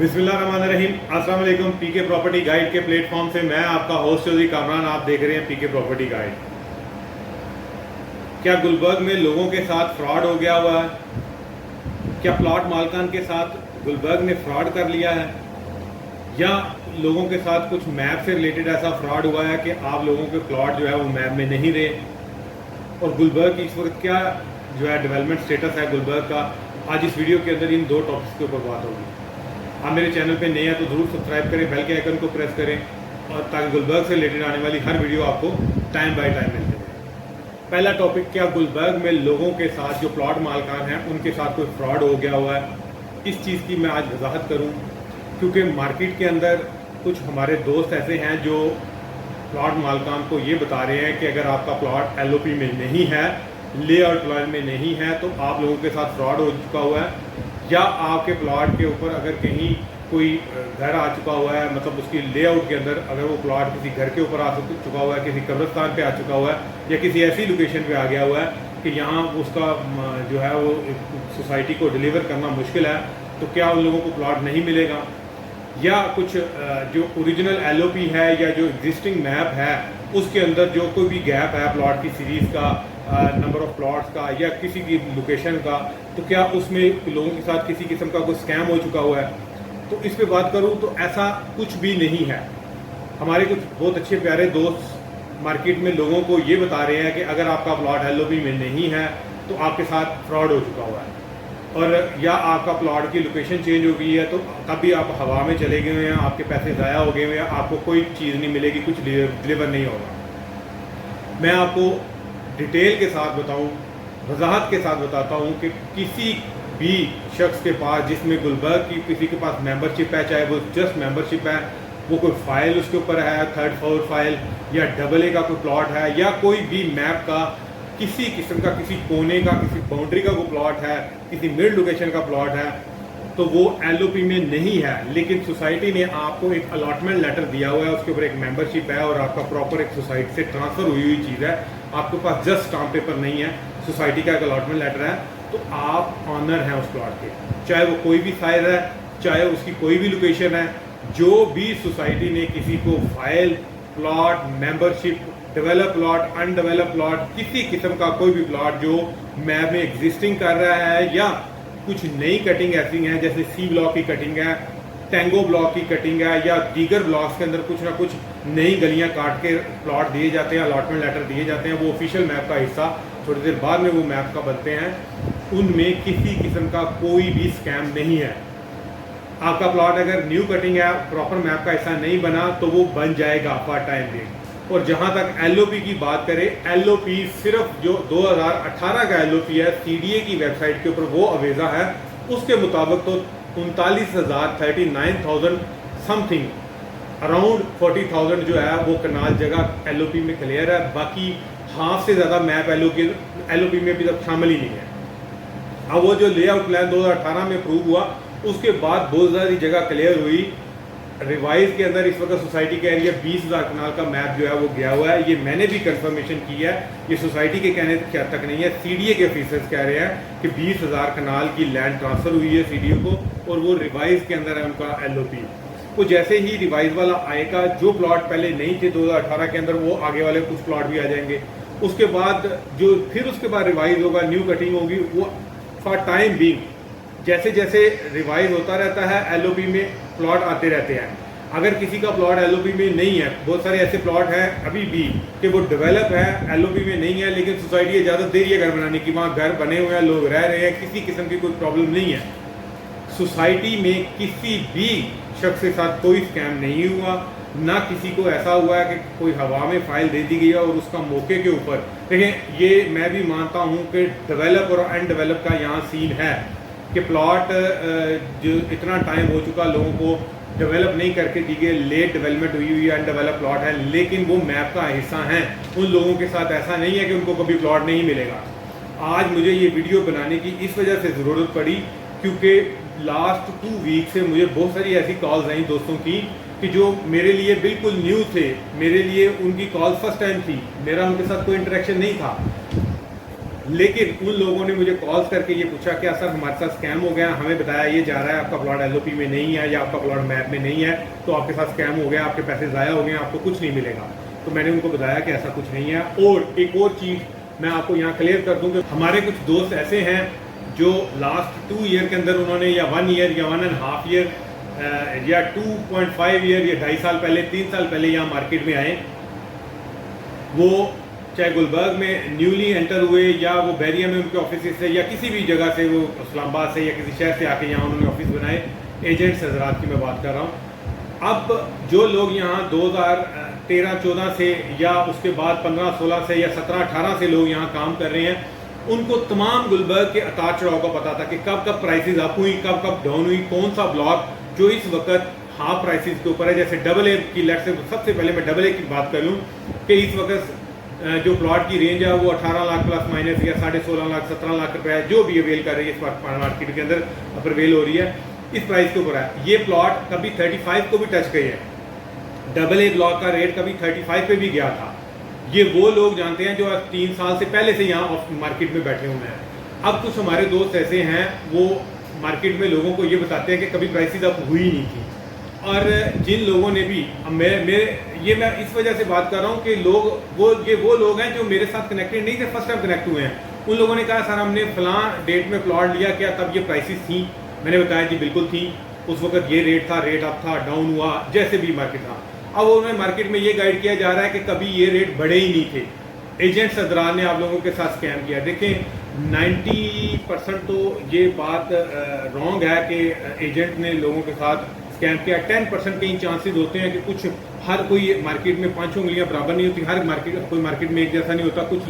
बिस्मिल्लाहिर्रहमानिर्रहीम। अस्सलाम वालेकुम। पीके प्रॉपर्टी गाइड के प्लेटफॉर्म से मैं आपका होस्ट चौधरी कामरान, आप देख रहे हैं पीके प्रॉपर्टी गाइड। क्या गुलबर्ग में लोगों के साथ फ्रॉड हो गया हुआ है? क्या प्लॉट मालकान के साथ गुलबर्ग ने फ्रॉड कर लिया है, या लोगों के साथ कुछ मैप से रिलेटेड ऐसा फ्रॉड हुआ है कि आप लोगों के प्लॉट जो है वो मैप में नहीं रहे? और गुलबर्ग की इस वक्त क्या जो है डेवलपमेंट स्टेटस है गुलबर्ग का, आज इस वीडियो के अंदर इन दो टॉपिक्स के ऊपर बात होगी। आप मेरे चैनल पे नए हैं तो ज़रूर सब्सक्राइब करें, बेल के आइकन को प्रेस करें, और ताकि गुलबर्ग से रिलेटेड आने वाली हर वीडियो आपको टाइम बाय टाइम मिलते रहे। पहला टॉपिक, क्या गुलबर्ग में लोगों के साथ जो प्लॉट मालकान हैं उनके साथ कोई फ्रॉड हो गया हुआ है? इस चीज़ की मैं आज वजाहत करूँ, क्योंकि मार्केट के अंदर कुछ हमारे दोस्त ऐसे हैं जो प्लॉट मालकान को ये बता रहे हैं कि अगर आपका प्लॉट LOP में नहीं है, लेआउट प्लान में नहीं है, तो आप लोगों के साथ फ्रॉड हो चुका हुआ है, या आपके प्लॉट के ऊपर अगर कहीं कोई घर आ चुका हुआ है, मतलब उसकी लेआउट के अंदर अगर वो प्लॉट किसी घर के ऊपर आ चुका हुआ है, किसी कब्रिस्तान पे आ चुका हुआ है, या किसी ऐसी लोकेशन पे आ गया हुआ है कि यहाँ उसका जो है वो सोसाइटी को डिलीवर करना मुश्किल है, तो क्या उन लोगों को प्लॉट नहीं मिलेगा? या कुछ जो ओरिजिनल LOP है या जो एग्जिस्टिंग मैप है उसके अंदर जो कोई भी गैप है प्लॉट की सीरीज़ का, नंबर ऑफ प्लॉट्स का, या किसी की लोकेशन का, तो क्या उसमें लोगों के साथ किसी किस्म का कोई स्कैम हो चुका हुआ है? तो इस पे बात करूं तो ऐसा कुछ भी नहीं है। हमारे कुछ बहुत अच्छे प्यारे दोस्त मार्केट में लोगों को ये बता रहे हैं कि अगर आपका प्लॉट LOP में नहीं है तो आपके साथ फ्रॉड हो चुका हुआ है, और या आपका प्लॉट की लोकेशन चेंज हो गई है तो तब भी आप हवा में चले गए हैं, आपके पैसे ज़ाया हो गए हैं, आपको कोई चीज़ नहीं मिलेगी, कुछ डिलीवर नहीं होगा। मैं आपको डिटेल के साथ बताऊं, वजाहत के साथ बताता हूं कि किसी भी शख्स के पास जिसमें गुलबर्ग की किसी के पास मेंबरशिप है, चाहे वो जस्ट मेंबरशिप है, वो कोई फाइल उसके ऊपर है, 3rd फ्लोर फाइल या AA का कोई प्लॉट है, या कोई भी मैप का किसी किस्म का, किसी कोने का, किसी बाउंड्री का कोई प्लॉट है, किसी मिड लोकेशन का प्लॉट है, तो वो LOP में नहीं है, लेकिन सोसाइटी ने आपको एक अलॉटमेंट लेटर दिया हुआ है, उसके ऊपर एक मेंबरशिप है और आपका प्रॉपर एक सोसाइटी से ट्रांसफ़र हुई चीज़ है, आपके पास जस्ट स्टाम्प पेपर नहीं है, सोसाइटी का एक अलॉटमेंट लेटर है, तो आप ऑनर हैं उस प्लॉट के, चाहे वो कोई भी साइज है, चाहे उसकी कोई भी लोकेशन है। जो भी सोसाइटी ने किसी को file, plot, membership, develop plot, undevelop plot, किसी किस्म का कोई भी प्लॉट जो मैप में एग्जिस्टिंग कर रहा है, या कुछ नई कटिंग ऐसी हैं जैसे C ब्लॉक की कटिंग है, टेंगो ब्लॉक की कटिंग है, या दीगर ब्लॉक्स के अंदर कुछ ना कुछ नई गलियां काट के प्लॉट दिए जाते हैं, अलॉटमेंट लेटर दिए जाते हैं, वो ऑफिशियल मैप का हिस्सा थोड़ी देर बाद में वो मैप का बनते हैं, उनमें किसी किस्म का कोई भी स्कैम नहीं है। आपका प्लॉट अगर न्यू कटिंग है, प्रॉपर मैप का हिस्सा नहीं बना, तो वो बन जाएगा फॉर टाइम बिंग। और जहां तक LOP की बात करें, LOP सिर्फ जो 2018 का LOP है, CDA की वेबसाइट के ऊपर वो अवेजा है, उसके मुताबिक तो 39,000 समथिंग, अराउंड 40,000 जो है वो कनाल जगह LOP में क्लियर है, बाकी हाफ से ज़्यादा मैप LOP में भी तक शामिल ही नहीं है। अब वो जो लेआउट प्लान 2018 में अप्रूव हुआ, उसके बाद बहुत सारी जगह क्लियर हुई। रिवाइज के अंदर इस वक्त सोसाइटी का एरिया 20,000 कनाल का मैप जो है वो गया हुआ है, ये मैंने भी कंफर्मेशन की है, ये सोसाइटी के कहने तक नहीं है, CDA के ऑफिसर्स कह रहे हैं कि 20,000 कनाल की लैंड ट्रांसफ़र हुई है CDA को, और वो रिवाइज के अंदर है उनका LOP। वो जैसे ही रिवाइज वाला आएगा, जो प्लॉट पहले नहीं थे 2018 के अंदर, वो आगे वाले कुछ प्लॉट भी आ जाएंगे। उसके बाद जो फिर उसके बाद रिवाइज होगा, न्यू कटिंग होगी, वो फॉर टाइम बीइंग जैसे जैसे रिवाइज होता रहता है, LOP में प्लॉट आते रहते हैं। अगर किसी का प्लॉट LOP में नहीं है, बहुत सारे ऐसे प्लॉट हैं अभी भी कि वो डेवलप है, LOP में नहीं है, लेकिन सोसाइटी इजाज़त दे रही है घर बनाने की, वहाँ घर बने हुए हैं, लोग रह रहे हैं, किसी किस्म की कोई प्रॉब्लम नहीं है। सोसाइटी में किसी भी शख्स के साथ कोई स्कैम नहीं हुआ, ना किसी को ऐसा हुआ है कि कोई हवा में फाइल दे दी गई है और उसका मौके के ऊपर। देखें, ये मैं भी मानता हूँ कि डेवलप और अनडेवलप का यहाँ सीन है कि प्लॉट जो इतना टाइम हो चुका, लोगों को डेवलप नहीं करके दी गई, लेट डेवलपमेंट हुई है, अनडेवलप प्लॉट है, लेकिन वो मैप का हिस्सा हैं। उन लोगों के साथ ऐसा नहीं है कि उनको कभी प्लॉट नहीं मिलेगा। आज मुझे ये वीडियो बनाने की इस वजह से ज़रूरत पड़ी क्योंकि लास्ट 2 वीक से मुझे बहुत सारी ऐसी कॉल्स आई दोस्तों की कि जो मेरे लिए बिल्कुल न्यू थे, मेरे लिए उनकी कॉल फर्स्ट टाइम थी, मेरा उनके साथ कोई इंटरेक्शन नहीं था। लेकिन उन लोगों ने मुझे कॉल्स करके ये पूछा क्या सर हमारे साथ स्कैम हो गया, हमें बताया ये जा रहा है आपका प्लॉट एलओपी में नहीं है या आपका प्लॉट मैप में नहीं है, तो आपके साथ स्कैम हो गया, आपके पैसे ज़ाया हो गए, आपको कुछ नहीं मिलेगा। तो मैंने उनको बताया कि ऐसा कुछ नहीं है। और एक और चीज़ मैं आपको यहाँ क्लियर कर दूँ कि हमारे कुछ दोस्त ऐसे हैं जो लास्ट 2 ईयर के अंदर उन्होंने या 1 ईयर या 1.5 ईयर या 2.5 ईयर या 2.5 साल पहले 3 साल पहले यहाँ मार्केट में आए। वो चाहे गुलबर्ग में न्यूली एंटर हुए या वो बैरिया में उनके ऑफिस से या किसी भी जगह से, वो इस्लामाबाद से या किसी शहर से आके यहाँ उन्होंने ऑफिस बनाए, एजेंट्स हजरात की मैं बात कर रहा हूँ। अब जो लोग यहाँ 2013-14 से या उसके बाद 15-16 से या 17-18 से लोग यहाँ काम कर रहे हैं, उनको तमाम गुलबर्ग के उतार चढ़ाव का पता था कि कब कब प्राइसेस अप हुई, कब कब डाउन हुई, कौन सा ब्लॉक जो इस वक्त हाफ प्राइसेस के ऊपर है। जैसे डबल ए की लेट से सबसे पहले मैं डबल ए की बात कर लूँ कि इस वक्त जो प्लॉट की रेंज है वो 18 लाख प्लस माइनस या 16.5 लाख 17 लाख रुपए है, जो भी अवेल कर रही है इस वक्त मार्केट के अंदर अवेल हो रही है, इस प्राइस के ऊपर है। ये प्लॉट कभी 35 को भी टच गए हैं, डबल ए ब्लॉक का रेट कभी 35 पे भी गया था। ये वो लोग जानते हैं जो 3 साल से पहले से यहाँ मार्केट में बैठे हुए हैं। अब कुछ हमारे दोस्त ऐसे हैं वो मार्केट में लोगों को ये बताते हैं कि कभी प्राइसेस अप हुई नहीं थी। और जिन लोगों ने भी मैं इस वजह से बात कर रहा हूँ कि वो लोग हैं जो मेरे साथ कनेक्टेड नहीं थे, फर्स्ट टाइम कनेक्ट हुए हैं। उन लोगों ने कहा सर हमने फलां डेट में प्लॉट लिया, क्या तब ये प्राइसेस थी? मैंने बताया जी बिल्कुल थी, उस वक्त ये रेट था, रेट अप था, डाउन हुआ, जैसे भी मार्केट था। अब उन्हें मार्केट में ये गाइड किया जा रहा है कि कभी ये रेट बढ़े ही नहीं थे। एजेंट हजरात ने आप लोगों के साथ स्कैम किया। देखें 90% तो ये बात रॉन्ग है कि एजेंट ने लोगों के साथ स्कैम किया। 10% के इन चांसेस होते हैं कि कुछ हर कोई मार्केट में 5 उंगलियां बराबर नहीं होती, कोई मार्केट में एक जैसा नहीं होता। कुछ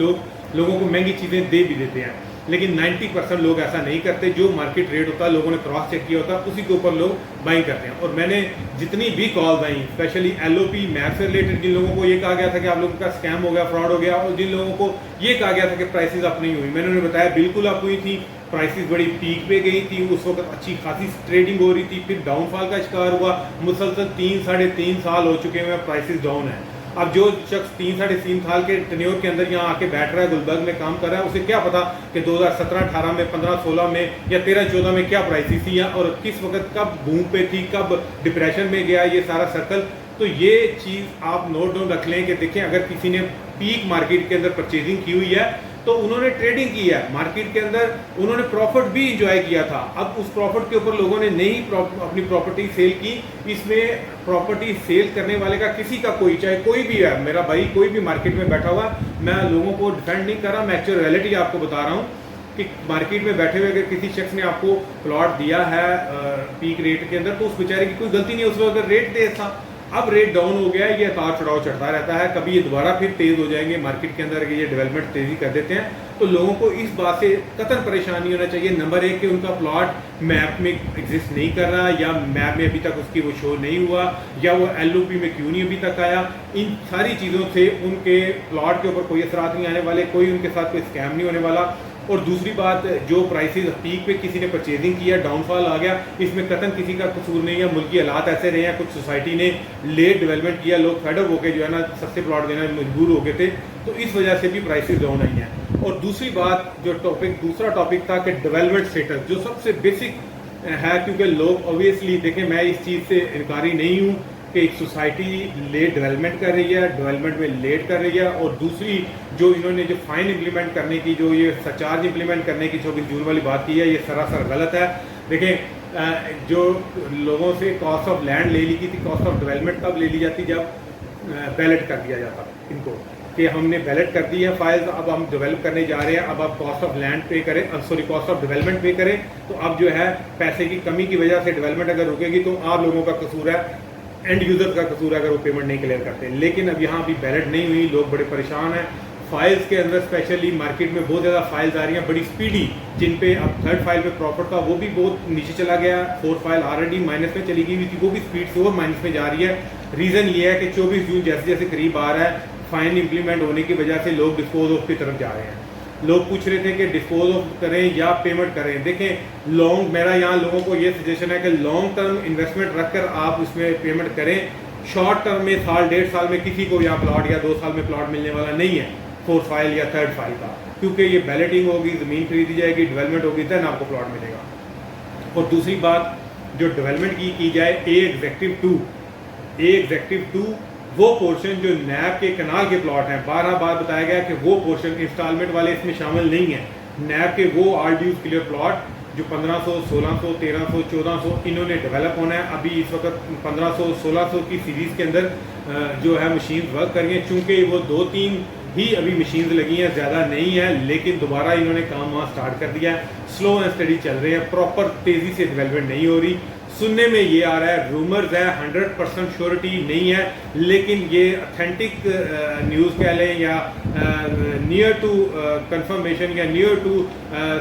लोगों को महंगी चीज़ें दे भी देते हैं, लेकिन 90% लोग ऐसा नहीं करते। जो मार्केट रेट होता है लोगों ने क्रॉस चेक किया होता है, उसी के ऊपर लोग बाइंग करते हैं। और मैंने जितनी भी कॉल्स आई, स्पेशली एलओपी मैप से रिलेटेड, जिन लोगों को ये कहा गया था कि आप लोगों का स्कैम हो गया, फ्रॉड हो गया, और जिन लोगों को ये कहा गया था कि प्राइसेस अप नहीं हुई, मैंने उन्हें बताया बिल्कुल अप हुई थी। प्राइसेस बड़ी पीक पे गई थी, उस वक्त अच्छी खासी ट्रेडिंग हो रही थी, फिर डाउनफॉल का शिकार हुआ। मुसलसल 3-3.5 साल हो चुके हैं, प्राइसेस डाउन है। अब जो शख्स 3-3.5 साल के टेन्योर के अंदर यहाँ आके बैठ रहा है, गुलबर्ग में काम कर रहा है, उसे क्या पता कि 2017-18 में, 15-16 में या 13-14 में क्या प्राइसेस थी और किस वक्त कब बूम पे थी, कब डिप्रेशन में गया, ये सारा सर्कल। तो ये चीज़ आप नोट डाउन रख लें कि देखें अगर किसी ने पीक मार्केट के अंदर परचेजिंग की हुई है तो उन्होंने ट्रेडिंग की है मार्केट के अंदर, उन्होंने प्रॉफिट भी इंजॉय किया था। अब उस प्रॉफिट के ऊपर लोगों ने नहीं अपनी प्रॉपर्टी सेल की। इसमें प्रॉपर्टी सेल करने वाले का किसी का कोई, चाहे कोई भी है, मेरा भाई कोई भी मार्केट में बैठा हुआ, मैं लोगों को डिफेंड नहीं कर रहा, मैं एक्चुअल रियलिटी आपको बता रहा हूँ कि मार्केट में बैठे हुए अगर किसी शख्स ने आपको प्लॉट दिया है पीक रेट के अंदर, तो उस बेचारे की कोई गलती नहीं है, उसको अगर रेट दे था। अब रेट डाउन हो गया, ये उतार चढ़ाव चढ़ता रहता है, कभी ये दोबारा फिर तेज हो जाएंगे मार्केट के अंदर, ये डेवलपमेंट तेजी कर देते हैं। तो लोगों को इस बात से कतई परेशानी होना चाहिए। नंबर 1 कि उनका प्लॉट मैप में एग्जिस्ट नहीं कर रहा, या मैप में अभी तक उसकी वो शो नहीं हुआ, या वो एलओपी में क्यों नहीं अभी तक आया। इन सारी चीज़ों से उनके प्लॉट के ऊपर कोई असरात नहीं आने वाले, कोई उनके साथ कोई स्कैम नहीं होने वाला। और दूसरी बात, जो प्राइसेस पीक पे किसी ने परचेजिंग किया, डाउनफॉल आ गया, इसमें कतई किसी का कसूर नहीं है। मुल्की हालात ऐसे रहे हैं, कुछ सोसाइटी ने लेट डेवलपमेंट किया, लोग फेडअप होकर जो है ना सस्ते प्लॉट देना मजबूर हो गए थे, तो इस वजह से भी प्राइसेस डाउन आई हैं। और दूसरी बात, जो दूसरा टॉपिक था कि डेवलपमेंट स्टेटस, जो सबसे बेसिक है, क्योंकि लोग ऑब्वियसली देखें, मैं इस चीज़ से इनकारी नहीं हूँ कि एक सोसाइटी लेट डेवलपमेंट कर रही है, डेवलपमेंट में लेट कर रही है। और दूसरी जो इन्होंने जो फाइन इम्प्लीमेंट करने की, जो ये सरचार्ज इम्प्लीमेंट करने की 24 जून वाली बात की है, ये सरासर गलत है। देखें जो लोगों से कॉस्ट ऑफ लैंड ले ली की थी, कॉस्ट ऑफ डेवलपमेंट तब ले ली जाती जब बैलेट कर दिया जाता इनको, कि हमने बैलेट कर दी है फाइल्स, अब हम डेवलप करने जा रहे हैं, अब आप कॉस्ट ऑफ लैंड पे करें, सॉरी कॉस्ट ऑफ डेवलपमेंट पे करें, तो अब जो है पैसे की कमी की वजह से डेवलपमेंट अगर रुकेगी तो आप लोगों का कसूर है, एंड यूजर का कसूर है अगर वो पेमेंट नहीं क्लियर करते। लेकिन अब यहाँ अभी बैलेट नहीं हुई, लोग बड़े परेशान हैं। फाइल्स के अंदर स्पेशली मार्केट में बहुत ज़्यादा फाइल्स आ रही हैं बड़ी स्पीडी, जिन पे अब 3rd फाइल पे प्रॉफिट था वो भी बहुत नीचे चला गया, 4th फाइल ऑलरेडी माइनस में चली गई हुई थी, वो भी स्पीड से वो माइनस में जा रही है। रीज़न ये है कि 24 जून जैसे जैसे करीब आ रहा है, फाइन इम्प्लीमेंट होने की वजह से लोग डिस्पोज ऑफ की तरफ जा रहे हैं। लोग पूछ रहे थे कि डिस्पोज ऑफ करें या पेमेंट करें। देखें लॉन्ग, मेरा यहाँ लोगों को ये सजेशन है कि लॉन्ग टर्म इन्वेस्टमेंट रखकर आप उसमें पेमेंट करें। शॉर्ट टर्म में 1-1.5 साल में किसी को यहाँ प्लॉट या 2 साल में प्लॉट मिलने वाला नहीं है। फोर्थ फाइल या थर्ड फाइल का, क्योंकि ये बैलेटिंग होगी, ज़मीन खरीदी जाएगी, डेवलपमेंट होगी, देन आपको प्लॉट मिलेगा। और दूसरी बात जो डेवलपमेंट की जाए, ए एग्जेक्टिव टू वो पोर्शन जो नैब के कनाल के प्लॉट हैं, 12 बार बताया गया कि वो पोर्शन इंस्टॉलमेंट वाले इसमें शामिल नहीं है। नैब के वो आर ड्यूज क्लियर प्लॉट जो 1500, 1600, 1300, 1400 इन्होंने डेवलप होना है। अभी इस वक्त 1500, 1600 की सीरीज़ के अंदर जो है मशीन वर्क कर रही हैं, चूँकि वो 2-3 ही अभी मशीन्स लगी हैं, ज़्यादा नहीं है, लेकिन दोबारा इन्होंने काम वहाँ स्टार्ट कर दिया है। स्लो एंड स्टडी चल रहे हैं, प्रॉपर तेज़ी से डेवलपमेंट नहीं हो रही। सुनने में ये आ रहा है, रूमर्स है, 100% श्योरिटी नहीं है, लेकिन ये ऑथेंटिक न्यूज़ कह लें या नियर टू कंफर्मेशन या नियर टू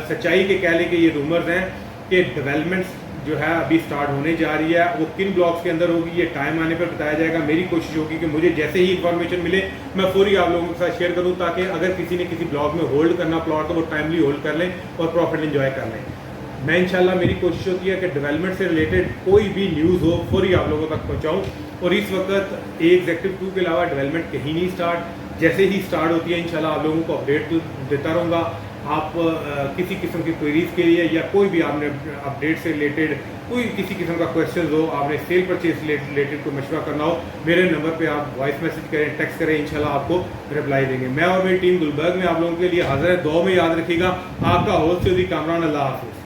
सच्चाई के कह लें कि ये रूमर्स हैं कि डेवलपमेंट्स जो है अभी स्टार्ट होने जा रही है। वो किन ब्लॉक्स के अंदर होगी ये टाइम आने पर बताया जाएगा। मेरी कोशिश होगी कि मुझे जैसे ही इंफॉर्मेशन मिले मैं फौरी आप लोगों के साथ शेयर करूं, ताकि अगर किसी ने किसी ब्लॉक में होल्ड करना प्लॉट तो वो टाइमली होल्ड कर लें और प्रॉफिट एंजॉय कर लें। मैं इंशाल्लाह, मेरी कोशिश होती है कि डेवलपमेंट से रिलेटेड कोई भी न्यूज़ हो फौरी आप लोगों तक पहुँचाऊँ। और इस वक्त एग्जेक्टिव 2 के अलावा डेवलपमेंट कहीं नहीं स्टार्ट, जैसे ही स्टार्ट होती है इंशाल्लाह आप लोगों को अपडेट देता रहूँगा। आप किसी किस्म की क्वेरीज के लिए या कोई भी आपने अपडेट से रिलेटेड कोई किसी किस्म का क्वेश्चन हो, आपने सेल परचेज रिलेटेड कोई मशवरा करना हो, मेरे नंबर पे आप वॉइस मैसेज करें, टेक्स्ट करें, इंशाल्लाह आपको रिप्लाई देंगे। मैं और मेरी टीम गुलबर्ग में आप लोगों के लिए हाजिर है। दुआ में याद रखिएगा। आपका होस्ट सऊदी कामरान। अल्लाह हाफिज़।